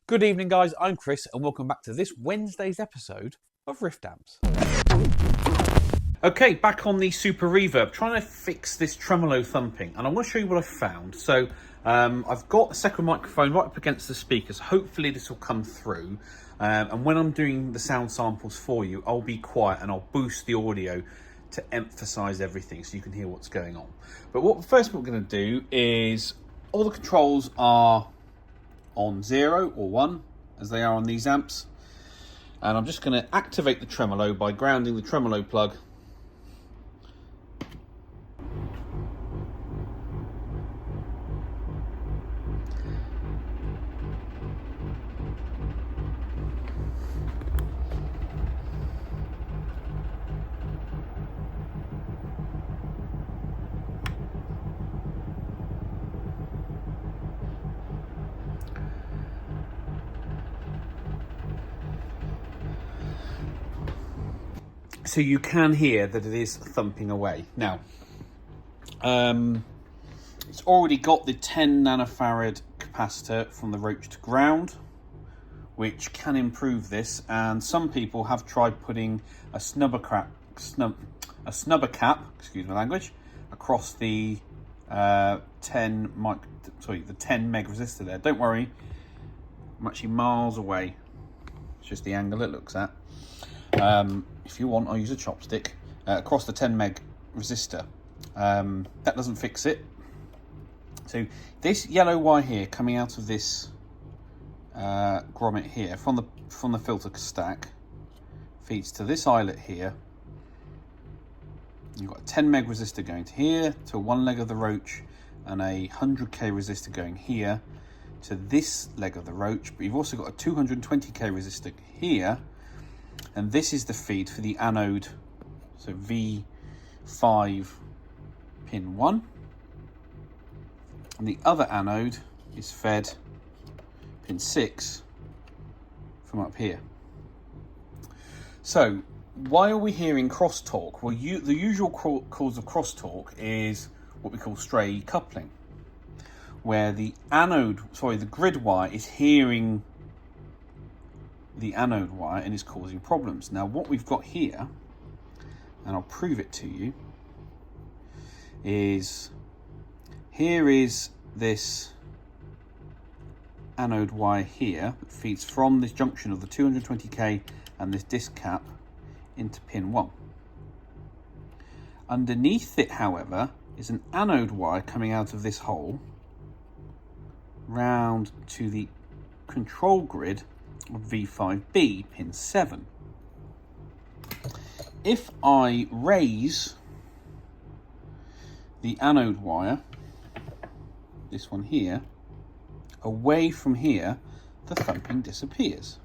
Good evening, guys. I'm Chris, and welcome back to this Wednesday's episode of Rift Amps. Okay, back on the Super Reverb, trying to fix this tremolo thumping, and I want to show you what I found. So, I've got a second microphone right up against the speakers. Hopefully this will come through, and when I'm doing the sound samples for you, I'll be quiet and I'll boost the audio to emphasize everything so you can hear what's going on. But what we're going to do is, all the controls are on 0 or 1, as they are on these amps, and I'm just going to activate the tremolo by grounding the tremolo plug so you can hear that it is thumping away. Now, it's already got the 10 nanofarad capacitor from the Roach to ground, which can improve this, and some people have tried putting a snubber cap, excuse my language, across the 10 meg resistor there. Don't worry, I'm actually miles away. It's just the angle it looks at. If you want, I'll use a chopstick across the 10 meg resistor. That doesn't fix it. So this yellow wire here coming out of this grommet here from the filter stack feeds to this eyelet here. You've got a 10 meg resistor going to here, to one leg of the Roach, and a 100k resistor going here to this leg of the Roach. But you've also got a 220k resistor here. And this is the feed for the anode, so V5 pin 1. And the other anode is fed pin 6 from up here. So, why are we hearing crosstalk? Well, the usual cause of crosstalk is what we call stray coupling, where the grid wire is hearing the anode wire and is causing problems. Now what we've got here, and I'll prove it to you, is here is this anode wire here that feeds from this junction of the 220k and this disc cap into pin 1. Underneath it, however, is an anode wire coming out of this hole round to the control grid of V5B pin 7. If I raise the anode wire, this one here, away from here, the thumping disappears.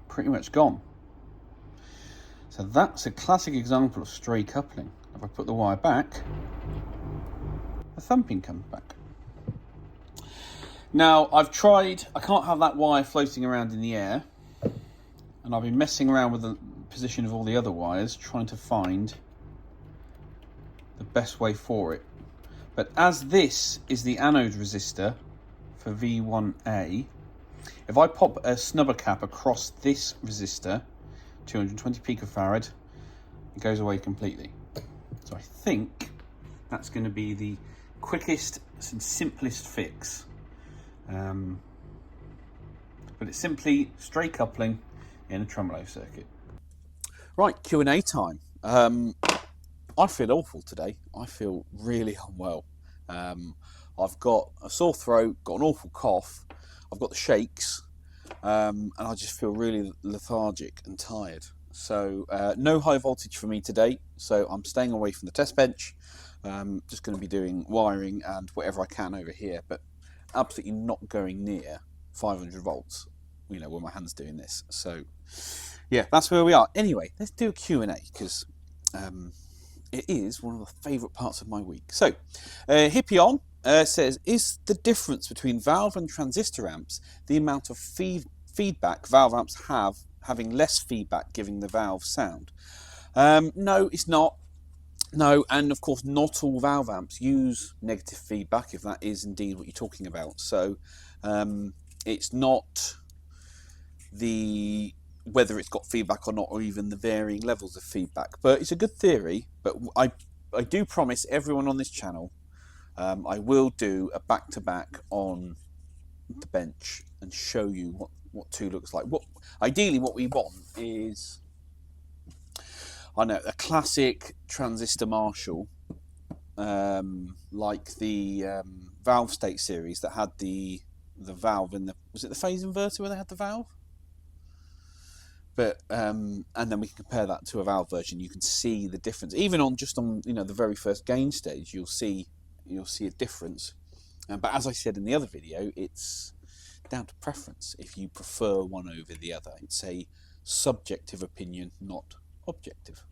Pretty much gone. So that's a classic example of stray coupling. If I put the wire back, the thumping comes back. Now I've tried, I can't have that wire floating around in the air, and I've been messing around with the position of all the other wires, trying to find the best way for it. But as this is the anode resistor for V1A, if I pop a snubber cap across this resistor, 220 picofarad, it goes away completely. So I think that's going to be the quickest and simplest fix. But it's simply stray coupling in a tremolo circuit. Right, Q&A time. I feel awful today. I feel really unwell. I've got a sore throat, got an awful cough, I've got the shakes, and I just feel really lethargic and tired. So no high voltage for me today, so I'm staying away from the test bench. Just going to be doing wiring and whatever I can over here, but absolutely not going near 500 volts, you know, when my hand's doing this. So yeah, that's where we are. Anyway, let's do a Q&A, because it is one of the favourite parts of my week. So Hippion says, is the difference between valve and transistor amps the amount of feedback valve amps have having less feedback giving the valve sound? No, it's not. No, and of course not all valve amps use negative feedback, if that is indeed what you're talking about. So it's not the whether it's got feedback or not, or even the varying levels of feedback. But it's a good theory. But I do promise everyone on this channel, I will do a back-to-back on the bench and show you what 2 looks like. Ideally what we want is, I know, a classic transistor Marshall, like the valve state series that had the valve in the, was it the phase inverter where they had the valve? But and then we can compare that to a valve version. You can see the difference, even on the very first gain stage. You'll see a difference. But as I said in the other video, it's down to preference. If you prefer one over the other, it's a subjective opinion, not objective.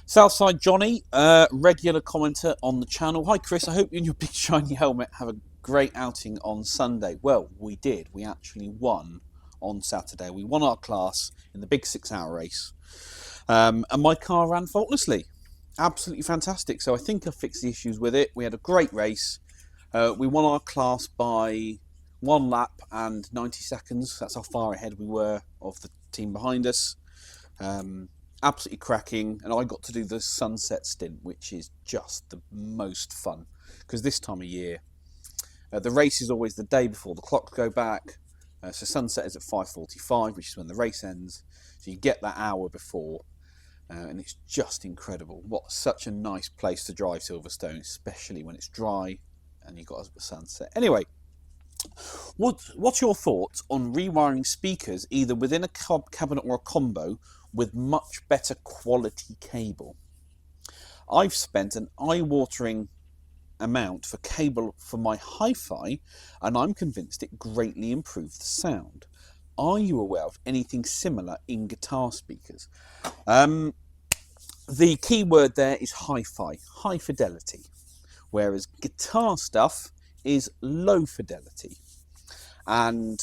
Southside Johnny, regular commenter on the channel. Hi Chris, I hope you and your big shiny helmet have a great outing on Sunday. Well, we did. We actually won on Saturday. We won our class in the big 6-hour race. And my car ran faultlessly. Absolutely fantastic. So I think I fixed the issues with it. We had a great race. We won our class by 1 lap and 90 seconds. That's how far ahead we were of the team behind us. Absolutely cracking. And I got to do the sunset stint, which is just the most fun. Because this time of year, the race is always the day before the clocks go back. So sunset is at 5:45, which is when the race ends. So you get that hour before, and it's just incredible. Such a nice place to drive Silverstone, especially when it's dry and you've got a sunset. Anyway, what's your thoughts on rewiring speakers either within a cabinet or a combo with much better quality cable? I've spent an eye-watering amount for cable for my hi-fi, and I'm convinced it greatly improved the sound. Are you aware of anything similar in guitar speakers? The key word there is hi-fi, high fidelity, whereas guitar stuff is low fidelity. And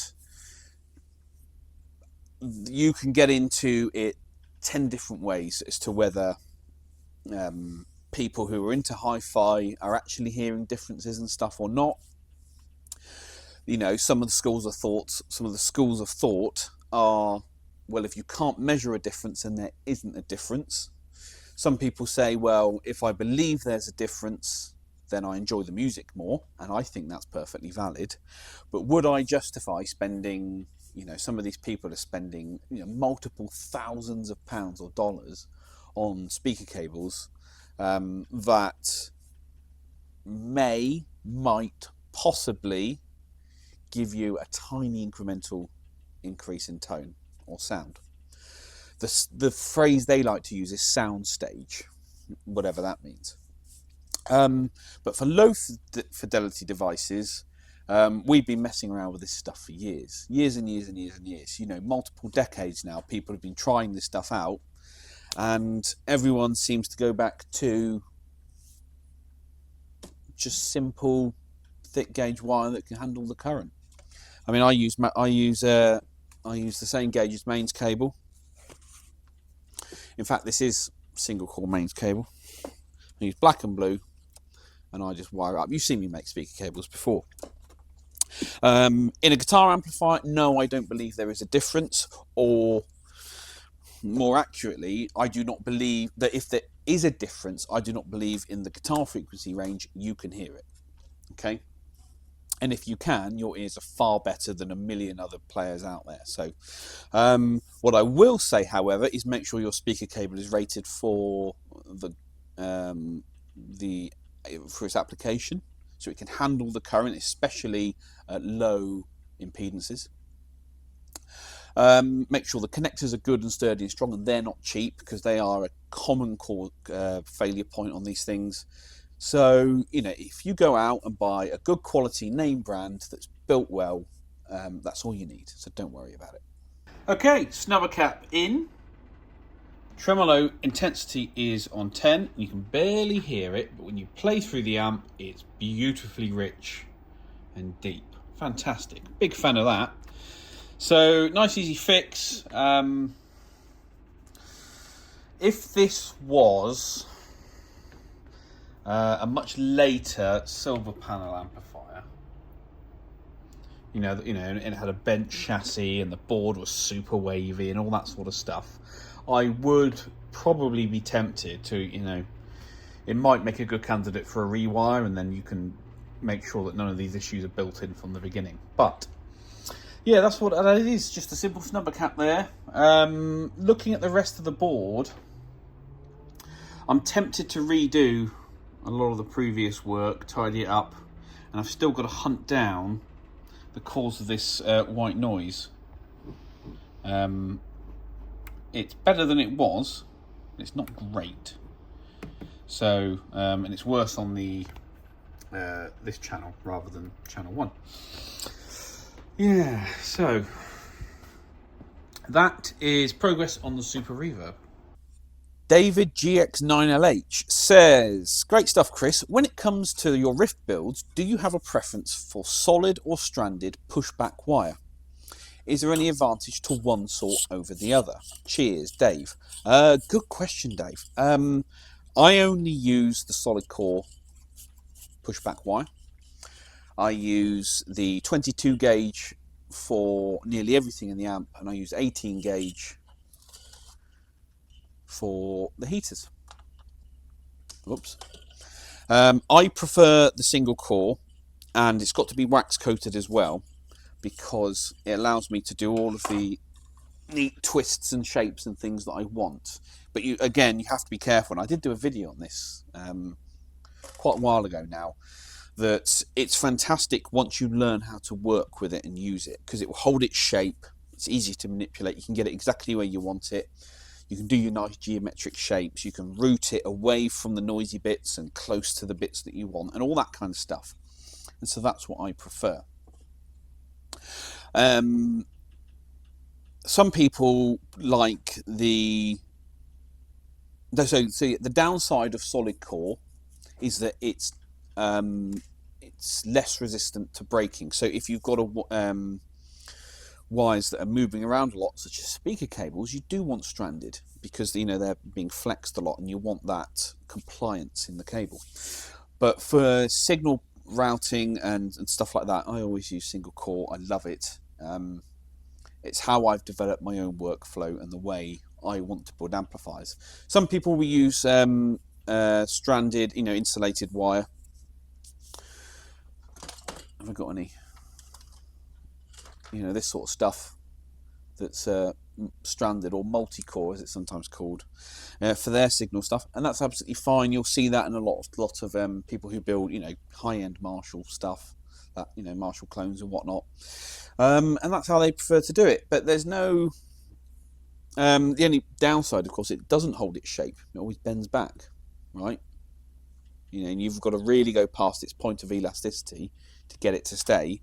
you can get into it 10 different ways as to whether people who are into hi-fi are actually hearing differences and stuff or not. Some of the schools of thought are, well, if you can't measure a difference, then there isn't a difference. Some people say, well, if I believe there's a difference, then I enjoy the music more, and I think that's perfectly valid. But would I justify spending, some of these people are spending, multiple thousands of pounds or dollars on speaker cables that might possibly give you a tiny incremental increase in tone or sound. The phrase they like to use is soundstage, whatever that means. But for low fidelity devices, we've been messing around with this stuff for years and years and years and years. Multiple decades now, people have been trying this stuff out, and everyone seems to go back to just simple thick gauge wire that can handle the current. I mean, I use the same gauge as mains cable. In fact, this is single core mains cable. I use black and blue, and I just wire up. You've seen me make speaker cables before. In a guitar amplifier, no, I don't believe there is a difference, or more accurately, I do not believe that if there is a difference, I do not believe in the guitar frequency range you can hear it. Okay? And if you can, your ears are far better than a million other players out there. So what I will say, however, is make sure your speaker cable is rated for for its application, so it can handle the current, especially at low impedances. Make sure the connectors are good and sturdy and strong, and they're not cheap, because they are a common core failure point on these things. So, if you go out and buy a good quality name brand that's built well, that's all you need. So don't worry about it. Okay, snubber cap in. Tremolo intensity is on 10. You can barely hear it, but when you play through the amp, it's beautifully rich and deep. Fantastic. Big fan of that. So nice easy fix. If this was a much later silver panel amplifier, and it had a bent chassis and the board was super wavy and all that sort of stuff, I would probably be tempted to, it might make a good candidate for a rewire, and then you can make sure that none of these issues are built in from the beginning. But yeah, that's what it is, just a simple snubber cap there. Looking at the rest of the board, I'm tempted to redo a lot of the previous work, tidy it up, and I've still got to hunt down the cause of this white noise. It's better than it was, but it's not great. So, and it's worse on the this channel rather than channel 1. Yeah, so that is progress on the Super Reverb. David GX9LH says, great stuff, Chris. When it comes to your Rift builds, do you have a preference for solid or stranded pushback wire? Is there any advantage to one sort over the other? Cheers, Dave. Good question, Dave. I only use the solid core pushback wire. I use the 22 gauge for nearly everything in the amp, and I use 18 gauge for the heaters. Whoops. I prefer the single core, and it's got to be wax coated as well, because it allows me to do all of the neat twists and shapes and things that I want. But you have to be careful, and I did do a video on this quite a while ago now, that it's fantastic once you learn how to work with it and use it, because it will hold its shape. It's easy to manipulate. You can get it exactly where you want it. You can do your nice geometric shapes. You can route it away from the noisy bits and close to the bits that you want, and all that kind of stuff. And so that's what I prefer. Some people like the downside of solid core is that it's less resistant to breaking. So if you've got wires that are moving around a lot, such as speaker cables, you do want stranded, because they're being flexed a lot, and you want that compliance in the cable. But for signal routing and stuff like that, I always use single core. I love it. It's how I've developed my own workflow and the way I want to build amplifiers. Some people will use stranded, insulated wire. Have I got any? This sort of stuff that's stranded, or multi-core as it's sometimes called, for their signal stuff, and that's absolutely fine. You'll see that in a lot of people who build high-end Marshall stuff, that Marshall clones and whatnot, and that's how they prefer to do it. But there's no the only downside, of course, it doesn't hold its shape. It always bends back, right? And you've got to really go past its point of elasticity to get it to stay.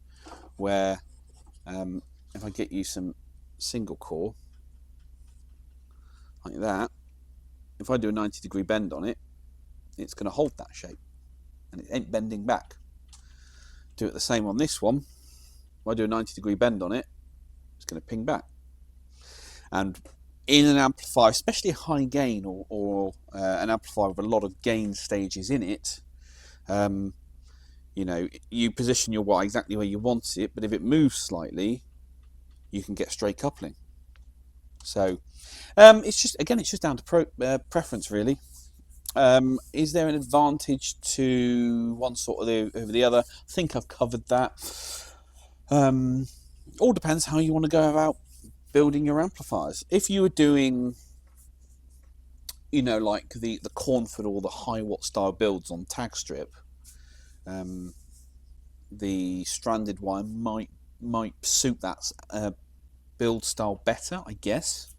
Where if I get you some single core like that, if I do a 90-degree bend on it, it's going to hold that shape, and it ain't bending back. Do it the same on this one. If I do a 90-degree bend on it, it's going to ping back. And in an amplifier, especially a high gain or an amplifier with a lot of gain stages in it, you position your wire exactly where you want it, but if it moves slightly, you can get stray coupling. So it's just down to preference, really. Is there an advantage to one sort over the other? I think I've covered that. All depends how you want to go about building your amplifiers. If you were doing, like the Cornford or the high watt style builds on tag strip, the stranded wire might suit that build style better, I guess.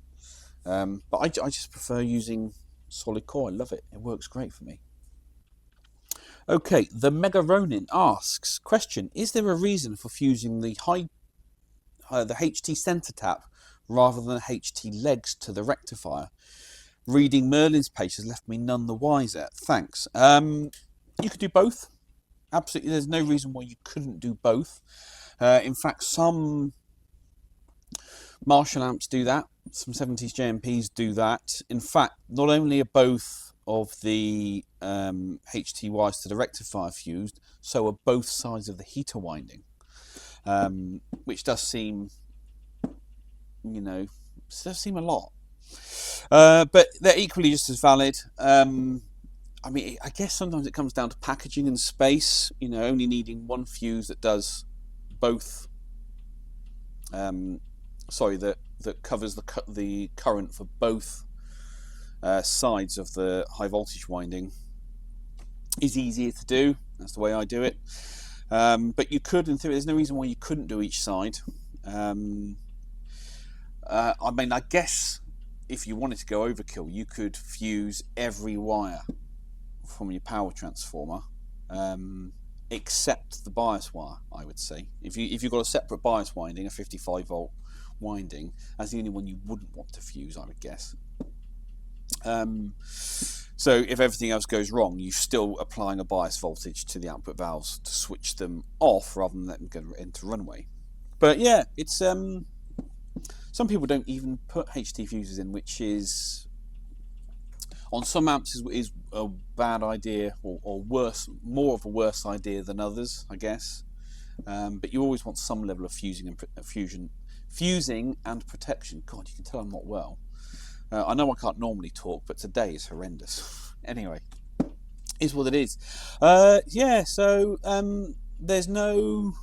But I just prefer using solid core. I love it. It works great for me. Okay, the Mega Ronin asks, question, is there a reason for fusing the HT center tap rather than HT legs to the rectifier? Reading Merlin's page has left me none the wiser. Thanks. You could do both. Absolutely, there's no reason why you couldn't do both. In fact, some Marshall amps do that. Some 70s JMPs do that. In fact, not only are both of the HTYs to the rectifier fused, so are both sides of the heater winding, which does seem, does seem a lot. But they're equally just as valid. I mean, I guess sometimes it comes down to packaging and space, only needing one fuse that does both, that covers the current for both sides of the high voltage winding is easier to do. That's the way I do it. But you could, in theory, there's no reason why you couldn't do each side. I mean, I guess if you wanted to go overkill, you could fuse every wire from your power transformer, except the bias wire. I would say if you've got a separate bias winding, a 55 volt winding, that's the only one you wouldn't want to fuse, I would guess. So if everything else goes wrong, you're still applying a bias voltage to the output valves to switch them off rather than let them go into runaway. But yeah, it's some people don't even put HT fuses in, which is on some amps is a bad idea, or worse, more of a worse idea than others, I guess. But you always want some level of fusing and protection. God, you can tell I'm not well. I know I can't normally talk, but today is horrendous. Anyway, is what it is. Yeah, so there's no...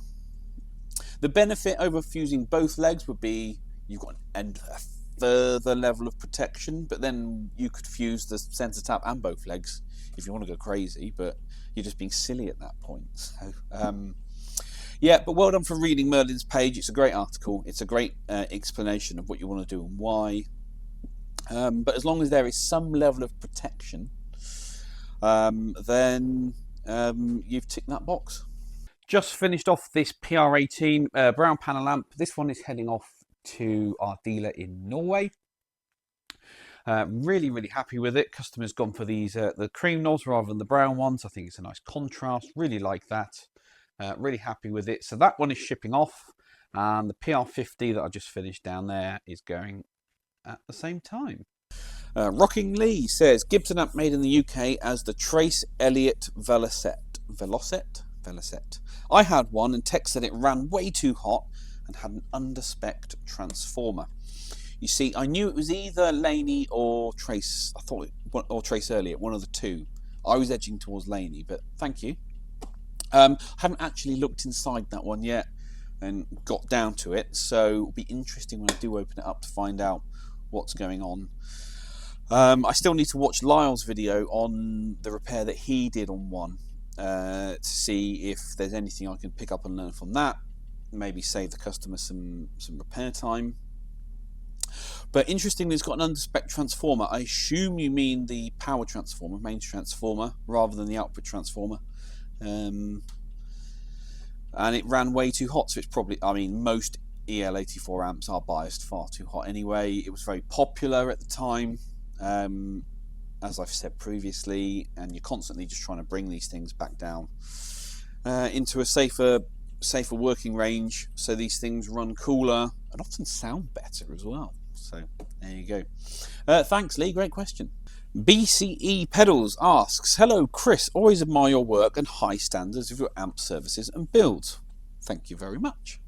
The benefit over fusing both legs would be you've got a further level of protection, but then you could fuse the sensor tap and both legs if you want to go crazy, but you're just being silly at that point. So, yeah, but well done for reading Merlin's page. It's a great article. It's a great explanation of what you want to do and why. But as long as there is some level of protection, then you've ticked that box. Just finished off this PR18 brown panel lamp. This one is heading off to our dealer in Norway. Really, really happy with it. Customer's gone for these the cream knobs rather than the brown ones. I think it's a nice contrast. Really like that. Really happy with it. So that one is shipping off, and the PR50 that I just finished down there is going at the same time. Rocking Lee says Gibson amp made in the UK as the Trace Elliott Velocet. I had one and Tech said it ran way too hot and had an under-spec'd transformer. You see, I knew it was either Laney or Trace. Or Trace Elliott, one of the two. I was edging towards Laney, but thank you. I haven't actually looked inside that one yet and got down to it, so it'll be interesting when I do open it up to find out what's going on. I still need to watch Lyle's video on the repair that he did on one to see if there's anything I can pick up and learn from that. Maybe save the customer some repair time. But interestingly, it's got an under-spec transformer. I assume you mean the power transformer, main transformer, rather than the output transformer. And it ran way too hot, so it's probably, I mean, most EL84 amps are biased far too hot anyway. It was very popular at the time, as I've said previously, and you're constantly just trying to bring these things back down into a safer working range, so these things run cooler and often sound better as well. So there you go. Thanks, Lee. Great question. BCE Pedals asks, hello Chris, always admire your work and high standards of your amp services and builds. Thank you very much.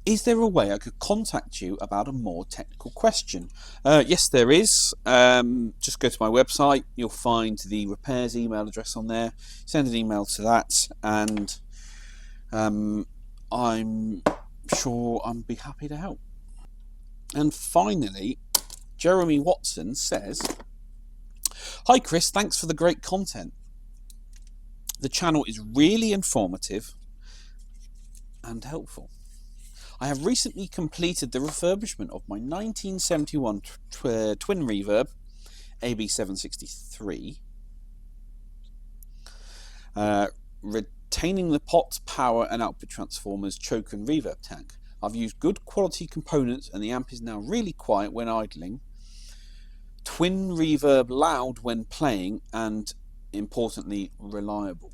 Is there a way I could contact you about a more technical question? Yes, there is. Just go to my website. You'll find the repairs email address on there. Send an email to that, and I'm sure I'll be happy to help. And finally, Jeremy Watson says, hi Chris, thanks for the great content. The channel is really informative and helpful. I have recently completed the refurbishment of my 1971 twin reverb AB763, retaining the pot, power and output transformers, choke and reverb tank. I've used good quality components and the amp is now really quiet when idling. Twin reverb loud when playing, and importantly reliable.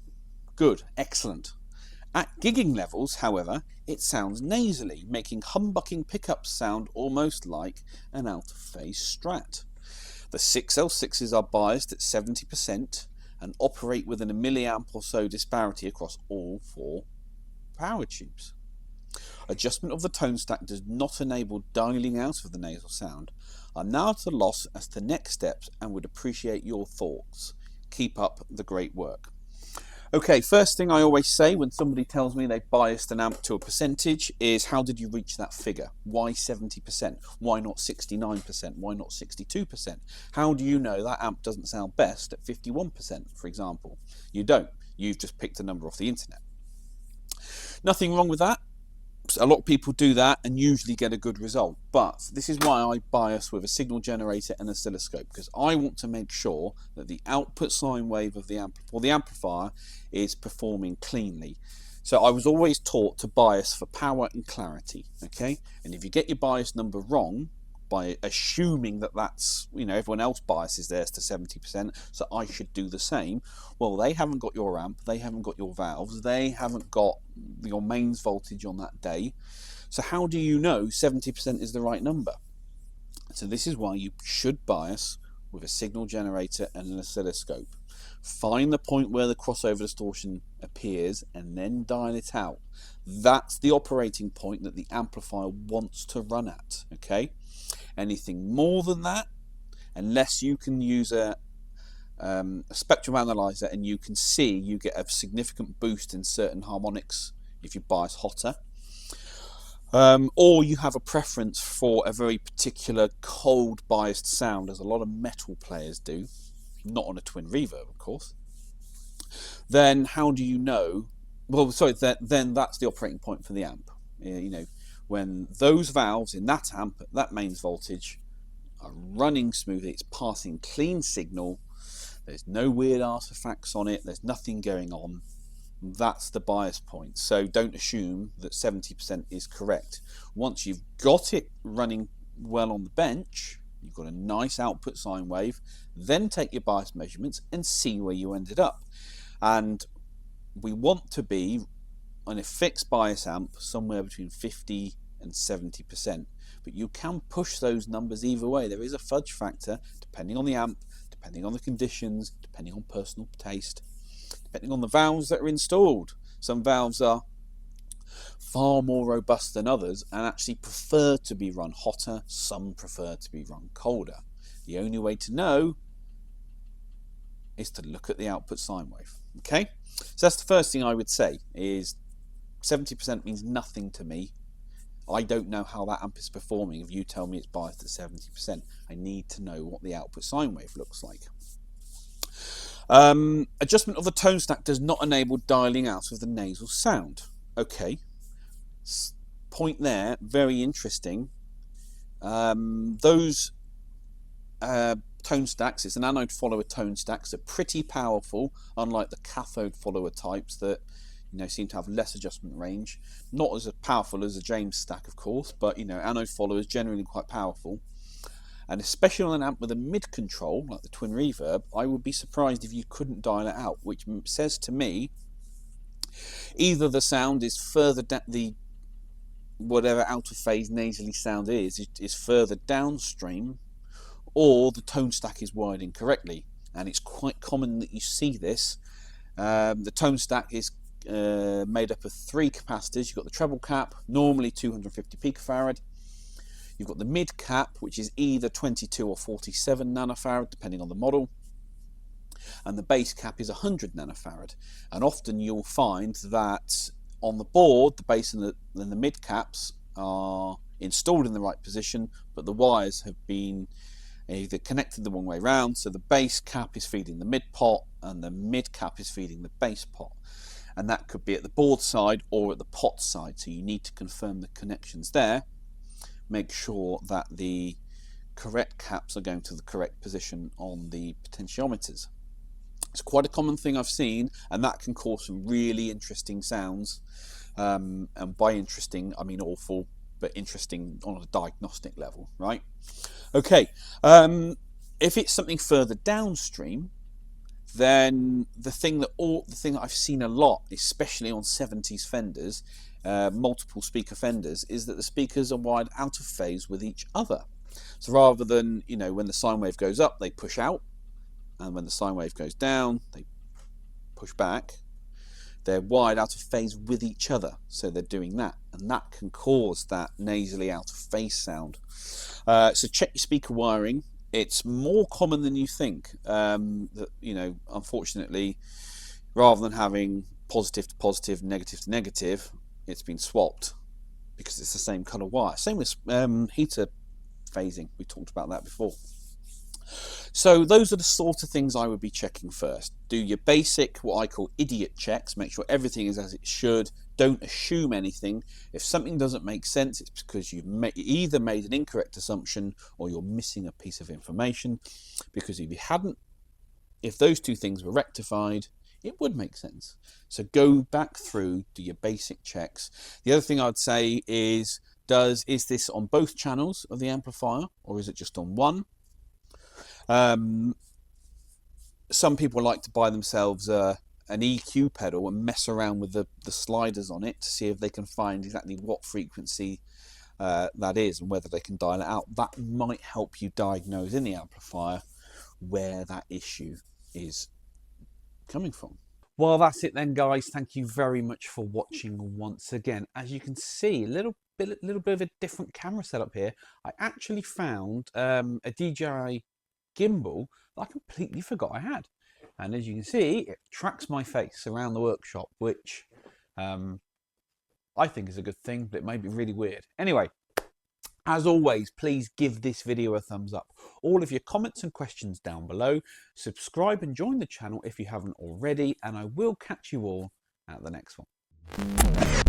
Good, excellent. At gigging levels, however, it sounds nasally, making humbucking pickups sound almost like an out-of-phase Strat. The 6L6s are biased at 70% and operate within a milliamp or so disparity across all 4 power tubes. Adjustment of the tone stack does not enable dialing out of the nasal sound. I'm now at a loss as to next steps and would appreciate your thoughts. Keep up the great work. Okay, first thing I always say when somebody tells me they've biased an amp to a percentage is, how did you reach that figure? Why 70%? Why not 69%? Why not 62%? How do you know that amp doesn't sound best at 51%, for example? You don't. You've just picked a number off the internet. Nothing wrong with that. A lot of people do that and usually get a good result, but this is why I bias with a signal generator and oscilloscope, because I want to make sure that the output sine wave of the amplifier is performing cleanly. So I was always taught to bias for power and clarity, okay? And if you get your bias number wrong by assuming that that's, everyone else biases theirs to 70%, so I should do the same, well, they haven't got your amp, they haven't got your valves, they haven't got your mains voltage on that day. So how do you know 70% is the right number? So this is why you should bias with a signal generator and an oscilloscope. Find the point where the crossover distortion appears and then dial it out. That's the operating point that the amplifier wants to run at, okay? Anything more than that, unless you can use a spectrum analyzer and you can see you get a significant boost in certain harmonics if you bias hotter, or you have a preference for a very particular cold biased sound, as a lot of metal players do, not on a twin reverb of course, then how do you know? Well, sorry, then that's the operating point for the amp. When those valves in that amp at that mains voltage are running smoothly, it's passing clean signal, there's no weird artifacts on it, there's nothing going on, that's the bias point. So don't assume that 70% is correct. Once you've got it running well on the bench, you've got a nice output sine wave, then take your bias measurements and see where you ended up. And we want to be on a fixed bias amp somewhere between 50 and 70%, but you can push those numbers either way. There is a fudge factor depending on the amp, depending on the conditions, depending on personal taste, depending on the valves that are installed. Some valves are far more robust than others and actually prefer to be run hotter, some prefer to be run colder. The only way to know is to look at the output sine wave. Okay, so that's the first thing I would say, is 70% means nothing to me. I don't know how that amp is performing if you tell me it's biased at 70%. I need to know what the output sine wave looks like. Adjustment of the tone stack does not enable dialing out of the nasal sound. Okay, point there, very interesting. Those tone stacks, it's an anode follower tone stack, so pretty powerful, unlike the cathode follower types that seem to have less adjustment range. Not as powerful as a James stack, of course, but anode follower is generally quite powerful. And especially on an amp with a mid control like the twin reverb, I would be surprised if you couldn't dial it out, which says to me either the sound is further down, whatever out of phase nasally sound is further downstream, or the tone stack is wired incorrectly. And it's quite common that you see this. The tone stack is made up of 3 capacitors. You've got the treble cap, normally 250 picofarad. You've got the mid cap, which is either 22 or 47 nanofarad, depending on the model. And the bass cap is 100 nanofarad. And often you'll find that on the board, the bass and the mid caps are installed in the right position, but the wires have been either connected the wrong way round. So the bass cap is feeding the mid pot and the mid cap is feeding the bass pot. And that could be at the board side or at the pot side. So you need to confirm the connections there. Make sure that the correct caps are going to the correct position on the potentiometers. It's quite a common thing I've seen, and that can cause some really interesting sounds. And by interesting, I mean awful, but interesting on a diagnostic level, right? Okay, if it's something further downstream, then the thing that I've seen a lot, especially on 70s Fenders, multiple speaker Fenders, is that the speakers are wired out of phase with each other. So rather than, you know, when the sine wave goes up, they push out, and when the sine wave goes down, they push back. They're wired out of phase with each other, so they're doing that, and that can cause that nasally out of phase sound. So check your speaker wiring. It's more common than you think. That, you know, unfortunately, rather than having positive to positive, negative to negative, it's been swapped because it's the same colour wire. Same with heater phasing. We talked about that before. So those are the sort of things I would be checking first. Do your basic, what I call idiot checks. Make sure everything is as it should. Don't assume anything. If something doesn't make sense, it's because you've either made an incorrect assumption or you're missing a piece of information. Because if those two things were rectified, it would make sense. So go back through, do your basic checks. The other thing I'd say is this on both channels of the amplifier, or is it just on one? Some people like to buy themselves an EQ pedal and mess around with the sliders on it to see if they can find exactly what frequency that is and whether they can dial it out. That might help you diagnose in the amplifier where that issue is coming from. Well, that's it then, guys. Thank you very much for watching once again. As you can see, a little bit of a different camera setup here. I actually found a DJI gimbal that I completely forgot I had, and as you can see, it tracks my face around the workshop, which I think is a good thing, but it may be really weird. Anyway, as always, please give this video a thumbs up. All of your comments and questions down below. Subscribe and join the channel if you haven't already, and I will catch you all at the next one.